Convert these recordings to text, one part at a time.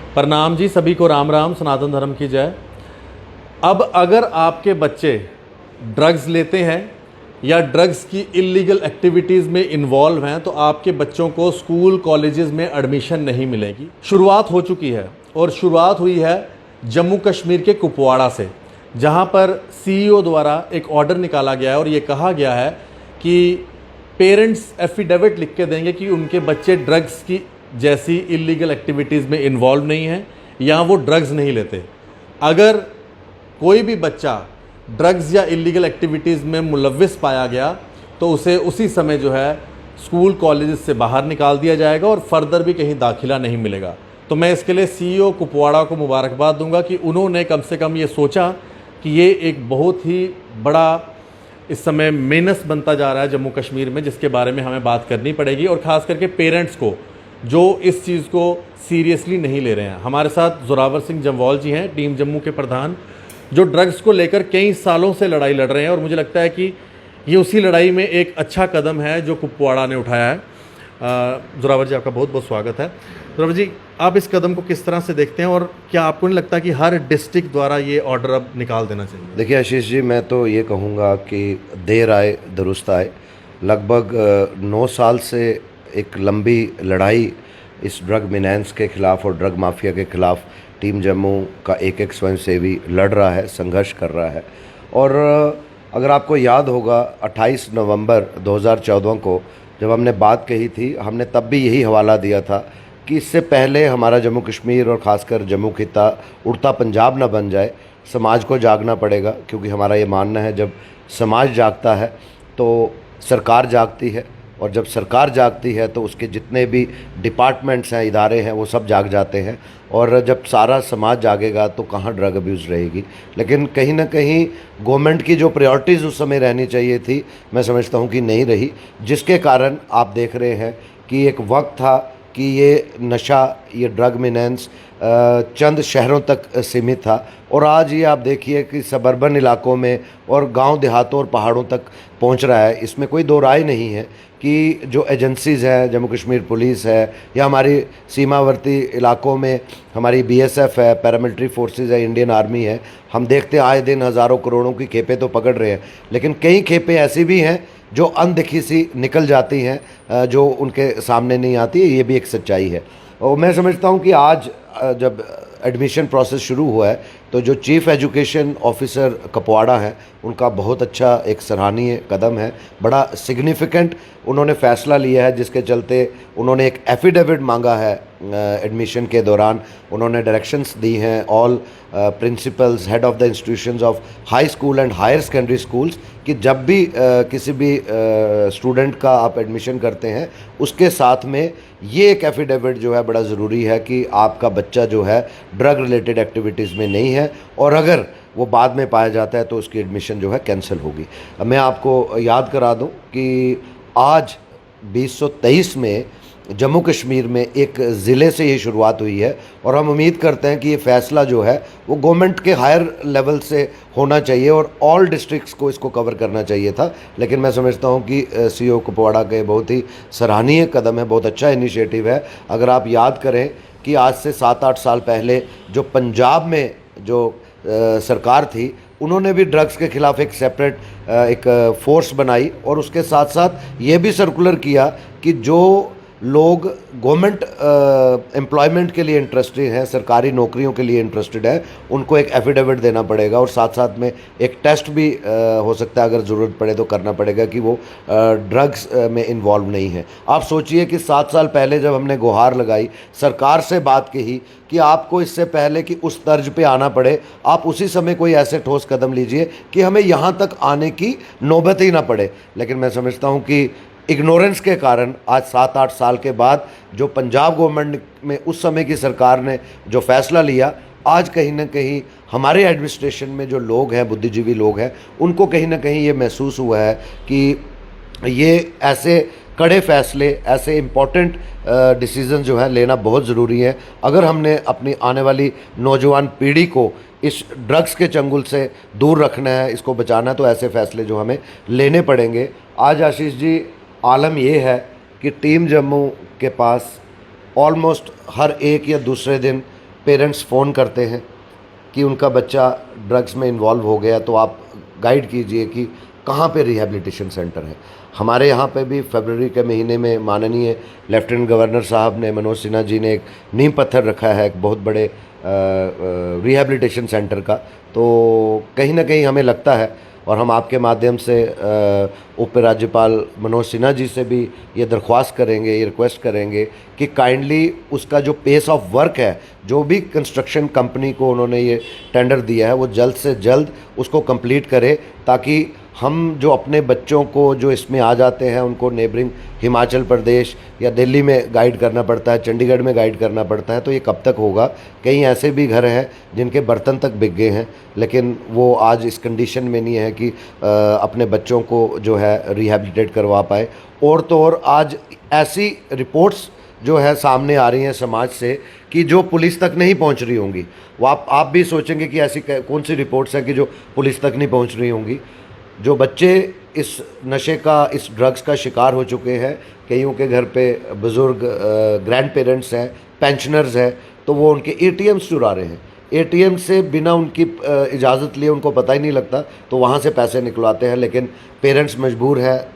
प्रणाम जी, सभी को राम राम, सनातन धर्म की जय। अब अगर आपके बच्चे ड्रग्स लेते हैं या ड्रग्स की इलीगल एक्टिविटीज़ में इन्वॉल्व हैं तो आपके बच्चों को स्कूल कॉलेजेस में एडमिशन नहीं मिलेगी। शुरुआत हो चुकी है और शुरुआत हुई है जम्मू कश्मीर के कुपवाड़ा से, जहां पर सीईओ द्वारा एक ऑर्डर निकाला गया है और ये कहा गया है कि पेरेंट्स एफिडेविट लिख के देंगे कि उनके बच्चे ड्रग्स की जैसी इलीगल एक्टिविटीज़ में इन्वॉल्व नहीं हैं या वो ड्रग्स नहीं लेते। अगर कोई भी बच्चा ड्रग्स या इलीगल एक्टिविटीज़ में मुलव्विस पाया गया तो उसे उसी समय जो है स्कूल कॉलेजेस से बाहर निकाल दिया जाएगा और फर्दर भी कहीं दाखिला नहीं मिलेगा। तो मैं इसके लिए सीईओ कुपवाड़ा को मुबारकबाद दूंगा कि उन्होंने कम से कम ये सोचा कि ये एक बहुत ही बड़ा इस समय मेनस बनता जा रहा है जम्मू कश्मीर में, जिसके बारे में हमें बात करनी पड़ेगी और ख़ास करके पेरेंट्स को जो इस चीज़ को सीरियसली नहीं ले रहे हैं। हमारे साथ जोरावर सिंह जम्वाल जी हैं, टीम जम्मू के प्रधान, जो ड्रग्स को लेकर कई सालों से लड़ाई लड़ रहे हैं और मुझे लगता है कि ये उसी लड़ाई में एक अच्छा कदम है जो कुपवाड़ा ने उठाया है। जोरावर जी, आपका बहुत बहुत स्वागत है। जोरावर जी, आप इस कदम को किस तरह से देखते हैं और क्या आपको नहीं लगता कि हर डिस्ट्रिक्ट द्वारा ये ऑर्डर अब निकाल देना चाहिए? देखिए आशीष जी, मैं तो ये कहूँगा कि देर आए दुरुस्त आए। लगभग 9 साल से एक लंबी लड़ाई इस ड्रग मिनेंस के ख़िलाफ़ और ड्रग माफिया के ख़िलाफ़ टीम जम्मू का एक एक स्वयंसेवी लड़ रहा है, संघर्ष कर रहा है। और अगर आपको याद होगा 28 नवंबर 2014 को जब हमने बात कही थी, हमने तब भी यही हवाला दिया था कि इससे पहले हमारा जम्मू कश्मीर और ख़ासकर जम्मू खित्ता उड़ता पंजाब ना बन जाए, समाज को जागना पड़ेगा। क्योंकि हमारा ये मानना है जब समाज जागता है तो सरकार जागती है, और जब सरकार जागती है तो उसके जितने भी डिपार्टमेंट्स हैं, इदारे हैं, वो सब जाग जाते हैं। और जब सारा समाज जागेगा तो कहाँ ड्रग अब्यूज़ रहेगी। लेकिन कहीं ना कहीं गवर्नमेंट की जो प्रायोरिटीज़ उस समय रहनी चाहिए थी, मैं समझता हूँ कि नहीं रही, जिसके कारण आप देख रहे हैं कि एक वक्त था कि ये नशा, ये ड्रग मिनेंस चंद शहरों तक सीमित था, और आज ये आप देखिए कि सबर्बन इलाकों में और गांव देहातों और पहाड़ों तक पहुंच रहा है। इसमें कोई दो राय नहीं है कि जो एजेंसीज़ हैं, जम्मू कश्मीर पुलिस है या हमारी सीमावर्ती इलाकों में हमारी बीएसएफ है, पैरामिलिट्री फोर्सेस है, इंडियन आर्मी है, हम देखते हैं आए दिन हज़ारों करोड़ों की खेपें तो पकड़ रहे हैं। लेकिन कई खेपें ऐसी भी हैं जो अनदेखी सी निकल जाती हैं, जो उनके सामने नहीं आती है। ये भी एक सच्चाई है। और मैं समझता हूँ कि आज जब एडमिशन प्रोसेस शुरू हुआ है तो जो चीफ़ एजुकेशन ऑफिसर कुपवाड़ा है, उनका बहुत अच्छा एक सराहनीय कदम है, बड़ा सिग्निफिकेंट उन्होंने फ़ैसला लिया है, जिसके चलते उन्होंने एक एफिडेविट मांगा है। एडमिशन के दौरान उन्होंने डायरेक्शंस दी हैं all principals, head of the institutions of high school and higher secondary schools, कि जब भी किसी भी स्टूडेंट का आप एडमिशन करते हैं उसके साथ में ये एक एफिडेविट जो है बड़ा ज़रूरी है कि आपका बच्चा जो है ड्रग रिलेटेड एक्टिविटीज़ में नहीं है, और अगर वो बाद में पाया जाता है तो उसकी एडमिशन जो है कैंसिल होगी। मैं आपको याद करा दूं कि आज 2023 में जम्मू कश्मीर में एक ज़िले से ये शुरुआत हुई है, और हम उम्मीद करते हैं कि ये फ़ैसला जो है वो गवर्नमेंट के हायर लेवल से होना चाहिए और ऑल डिस्ट्रिक्ट्स को इसको कवर करना चाहिए था। लेकिन मैं समझता हूँ कि सीईओ कुपवाड़ा के बहुत ही सराहनीय कदम है, बहुत अच्छा इनिशिएटिव है। अगर आप याद करें कि आज से 7-8 साल पहले जो पंजाब में जो सरकार थी, उन्होंने भी ड्रग्स के ख़िलाफ़ एक सेपरेट एक फ़ोर्स बनाई, और उसके साथ साथ ये भी सर्कुलर किया कि जो लोग गवर्नमेंट एम्प्लॉयमेंट के लिए इंटरेस्टेड हैं, सरकारी नौकरियों के लिए इंटरेस्टेड है, उनको एक एफिडेविट देना पड़ेगा, और साथ साथ में एक टेस्ट भी हो सकता है, अगर ज़रूरत पड़े तो करना पड़ेगा कि वो ड्रग्स में इन्वॉल्व नहीं है। आप सोचिए कि 7 साल पहले जब हमने गुहार लगाई, सरकार से बात कही कि आपको इससे पहले कि उस तर्ज पे आना पड़े, आप उसी समय कोई ऐसे ठोस कदम लीजिए कि हमें यहाँ तक आने की नौबत ही ना पड़े। लेकिन मैं समझता हूँ कि इग्नोरेंस के कारण आज 7-8 साल के बाद जो पंजाब गवर्नमेंट में उस समय की सरकार ने जो फ़ैसला लिया, आज कहीं ना कहीं हमारे एडमिनिस्ट्रेशन में जो लोग हैं, बुद्धिजीवी लोग हैं, उनको कहीं ना कहीं ये महसूस हुआ है कि ये ऐसे कड़े फ़ैसले, ऐसे इम्पॉर्टेंट डिसीज़न जो है लेना बहुत ज़रूरी है। अगर हमने अपनी आने वाली नौजवान पीढ़ी को इस ड्रग्स के चंगुल से दूर रखना है, इसको बचाना है, तो ऐसे फ़ैसले जो हमें लेने पड़ेंगे। आज आशीष जी, आलम ये है कि टीम जम्मू के पास ऑलमोस्ट हर एक या दूसरे दिन पेरेंट्स फ़ोन करते हैं कि उनका बच्चा ड्रग्स में इन्वॉल्व हो गया, तो आप गाइड कीजिए कि कहाँ पे रिहैबिलिटेशन सेंटर है। हमारे यहाँ पे भी फरवरी के महीने में माननीय लेफ्टिनेंट गवर्नर साहब ने, मनोज सिन्हा जी ने एक नींव पत्थर रखा है एक बहुत बड़े रिहैबिलिटेशन सेंटर का। तो कहीं ना कहीं हमें लगता है, और हम आपके माध्यम से उप राज्यपाल मनोज सिन्हा जी से भी ये दरख्वास्त करेंगे, ये रिक्वेस्ट करेंगे कि काइंडली उसका जो पेस ऑफ वर्क है, जो भी कंस्ट्रक्शन कंपनी को उन्होंने ये टेंडर दिया है, वो जल्द से जल्द उसको कंप्लीट करे, ताकि हम जो अपने बच्चों को जो इसमें आ जाते हैं उनको नेबरिंग हिमाचल प्रदेश या दिल्ली में गाइड करना पड़ता है, चंडीगढ़ में गाइड करना पड़ता है, तो ये कब तक होगा। कई ऐसे भी घर हैं जिनके बर्तन तक बिक गए हैं, लेकिन वो आज इस कंडीशन में नहीं है कि अपने बच्चों को जो है रिहैबिलिटेट करवा पाए। और तो और आज ऐसी रिपोर्ट्स जो है सामने आ रही हैं समाज से कि जो पुलिस तक नहीं पहुंच रही होंगी। वो आप भी सोचेंगे कि ऐसी कौन सी रिपोर्ट्स हैं कि जो पुलिस तक नहीं पहुंच रही होंगी। जो बच्चे इस नशे का, इस ड्रग्स का शिकार हो चुके हैं, कईयों के घर पे बुज़ुर्ग ग्रैंड पेरेंट्स हैं, पेंशनर्स हैं, तो वो उनके एटीएम्स चुरा रहे हैं। एटीएम से बिना उनकी इजाज़त लिए, उनको पता ही नहीं लगता, तो वहाँ से पैसे निकलवाते हैं। लेकिन पेरेंट्स मजबूर है,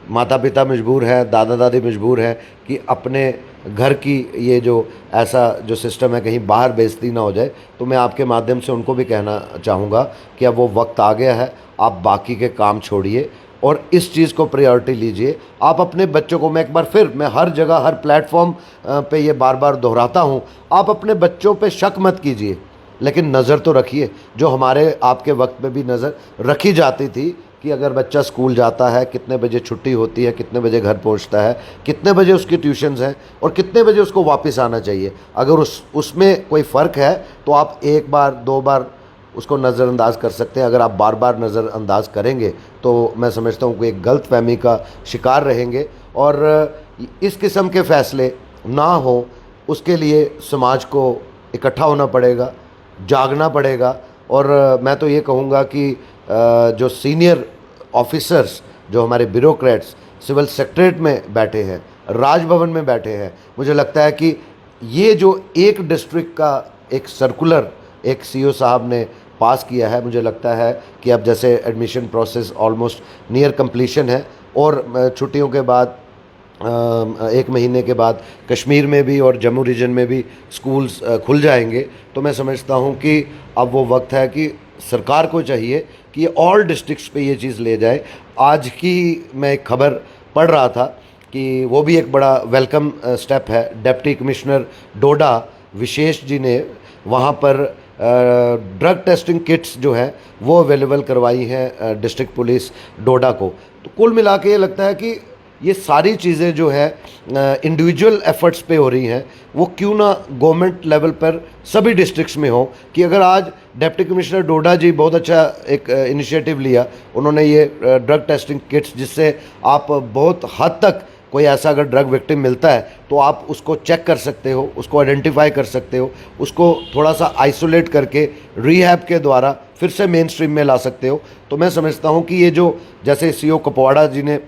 माता पिता मजबूर है, दादा दादी मजबूर है कि अपने घर की ये जो ऐसा जो सिस्टम है कहीं बाहर बेइज्जती ना हो जाए। तो मैं आपके माध्यम से उनको भी कहना चाहूँगा कि अब वो वक्त आ गया है, आप बाकी के काम छोड़िए और इस चीज़ को प्रायोरिटी लीजिए। आप अपने बच्चों को, मैं एक बार फिर, मैं हर जगह हर प्लेटफॉर्म पे ये बार बार दोहराता हूँ, आप अपने बच्चों पे शक मत कीजिए, लेकिन नज़र तो रखिए, जो हमारे आपके वक्त में भी नज़र रखी जाती थी कि अगर बच्चा स्कूल जाता है, कितने बजे छुट्टी होती है, कितने बजे घर पहुंचता है, कितने बजे उसकी ट्यूशन्स हैं और कितने बजे उसको वापस आना चाहिए। अगर उसमें कोई फ़र्क है तो आप एक बार दो बार उसको नज़रअंदाज कर सकते हैं। अगर आप बार बार नज़रअंदाज करेंगे तो मैं समझता हूँ कि एक गलत फहमी का शिकार रहेंगे और इस किस्म के फ़ैसले ना हो, उसके लिए समाज को इकट्ठा होना पड़ेगा, जागना पड़ेगा। और मैं तो ये कहूँगा कि जो सीनियर ऑफिसर्स, जो हमारे ब्यूरोक्रेट्स सिविल सेक्रेटरीट में बैठे हैं, राजभवन में बैठे हैं, मुझे लगता है कि ये जो एक डिस्ट्रिक्ट का एक सर्कुलर एक सीईओ साहब ने पास किया है, मुझे लगता है कि अब जैसे admission process almost near completion है और छुट्टियों के बाद एक महीने के बाद कश्मीर में भी और जम्मू रीजन में भी स्कूल्स खुल जाएंगे, तो मैं समझता हूँ कि अब वो वक्त है कि सरकार को चाहिए कि ये ऑल डिस्ट्रिक्ट्स पे ये चीज़ ले जाए। आज की मैं एक खबर पढ़ रहा था कि वो भी एक बड़ा वेलकम स्टेप है। डिप्टी कमिश्नर डोडा विशेष जी ने वहाँ पर ड्रग टेस्टिंग किट्स जो है वो अवेलेबल करवाई हैं डिस्ट्रिक्ट पुलिस डोडा को। तो कुल मिला के ये लगता है कि ये सारी चीज़ें जो है इंडिविजुअल एफर्ट्स पे हो रही हैं, वो क्यों ना गवर्नमेंट लेवल पर सभी डिस्ट्रिक्ट्स में हो। कि अगर आज डिप्टी कमिश्नर डोडा जी बहुत अच्छा एक इनिशिएटिव लिया, उन्होंने ये ड्रग टेस्टिंग किट्स, जिससे आप बहुत हद तक कोई ऐसा अगर ड्रग विक्टिम मिलता है तो आप उसको चेक कर सकते हो, उसको आइडेंटिफाई कर सकते हो, उसको थोड़ा सा आइसोलेट करके रिहैब के द्वारा फिर से मेन स्ट्रीम में ला सकते हो। तो मैं समझता हूँ कि ये जो जैसे सीईओ कुपवाड़ा जी ने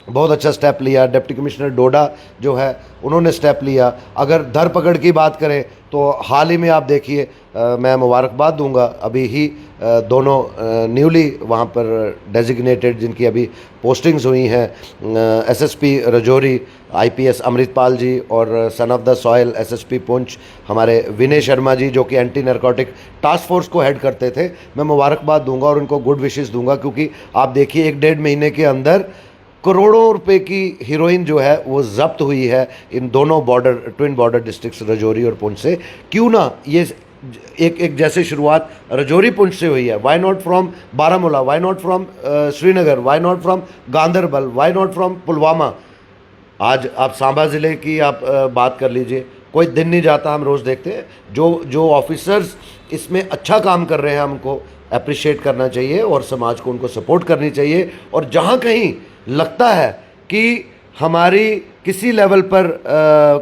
बहुत अच्छा स्टेप लिया, डिप्टी कमिश्नर डोडा जो है उन्होंने स्टेप लिया। अगर धरपकड़ की बात करें तो हाल ही में आप देखिए, मैं मुबारकबाद दूंगा, अभी ही दोनों न्यूली वहाँ पर डेजिग्नेटेड जिनकी अभी पोस्टिंग्स हुई हैं, एसएसपी रजौरी आईपीएस अमृतपाल जी और son of the soil SSP Poonch हमारे विनय शर्मा जी, जो कि एंटी नारकोटिक टास्क फोर्स को हेड करते थे। मैं मुबारकबाद दूंगा और उनको गुड विशेस दूंगा, क्योंकि आप देखिए 1-1.5 महीने के अंदर करोड़ों रुपए की हीरोइन जो है वो जब्त हुई है इन दोनों border, twin border districts Rajouri और पुंछ से। क्यों ना ये एक जैसे शुरुआत रजौरी पुंछ से हुई है, why not from Baramulla, why not from Srinagar, why not from Ganderbal, why not from Pulwama. आज आप सांबा ज़िले की आप बात कर लीजिए, कोई दिन नहीं जाता, हम रोज़ देखते हैं जो ऑफिसर्स इसमें अच्छा काम कर रहे हैं, हमको अप्रिशिएट करना चाहिए और समाज को उनको सपोर्ट करनी चाहिए। और जहाँ कहीं लगता है कि हमारी किसी लेवल पर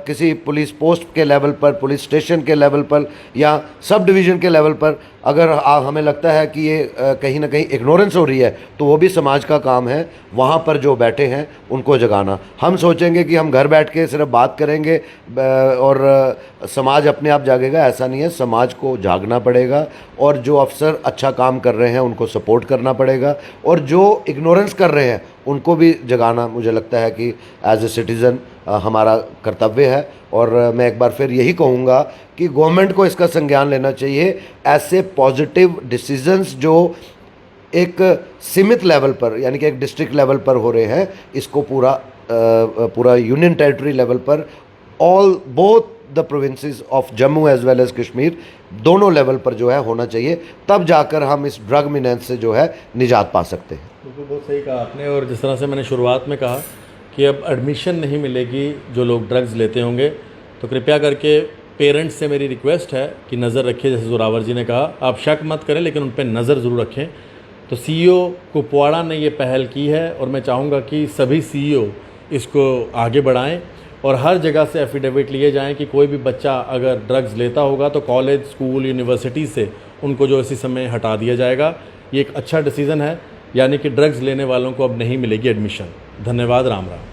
किसी पुलिस पोस्ट के लेवल पर, पुलिस स्टेशन के लेवल पर या सब डिवीज़न के लेवल पर अगर हमें लगता है कि ये कहीं ना कहीं इग्नोरेंस हो रही है, तो वो भी समाज का काम है वहाँ पर जो बैठे हैं उनको जगाना। हम सोचेंगे कि हम घर बैठ के सिर्फ बात करेंगे और समाज अपने आप जागेगा, ऐसा नहीं है। समाज को जागना पड़ेगा और जो अफसर अच्छा काम कर रहे हैं उनको सपोर्ट करना पड़ेगा, और जो इग्नोरेंस कर रहे हैं उनको भी जगाना मुझे लगता है कि एज ए सिटीज़न हमारा कर्तव्य है। और मैं एक बार फिर यही कहूँगा कि गवर्नमेंट को इसका संज्ञान लेना चाहिए। ऐसे पॉजिटिव डिसीजंस जो एक सीमित लेवल पर यानी कि एक डिस्ट्रिक्ट लेवल पर हो रहे हैं, इसको पूरा यूनियन टेरिटरी लेवल पर all both the provinces of Jammu as well as Kashmir दोनों लेवल पर जो है होना चाहिए, तब जाकर हम इस ड्रग मिनेंस से जो है निजात पा सकते हैं। बिल्कुल बहुत सही कहा आपने। और जिस तरह से मैंने शुरुआत में कहा कि अब एडमिशन नहीं मिलेगी जो लोग ड्रग्स लेते होंगे, तो कृपया करके पेरेंट्स से मेरी रिक्वेस्ट है कि नज़र रखिए। जैसे जोरावर जी ने कहा, आप शक मत करें लेकिन उन पर नज़र ज़रूर रखें। तो सीईओ कुपवाड़ा ने ये पहल की है और मैं चाहूँगा कि सभी सीईओ इसको आगे बढ़ाएं और हर जगह से एफिडेविट लिए जाएं कि कोई भी बच्चा अगर ड्रग्स लेता होगा तो कॉलेज, स्कूल, यूनिवर्सिटी से उनको जो इसी समय हटा दिया जाएगा। ये एक अच्छा डिसीज़न है, यानी कि ड्रग्स लेने वालों को अब नहीं मिलेगी एडमिशन। धन्यवाद। राम राम।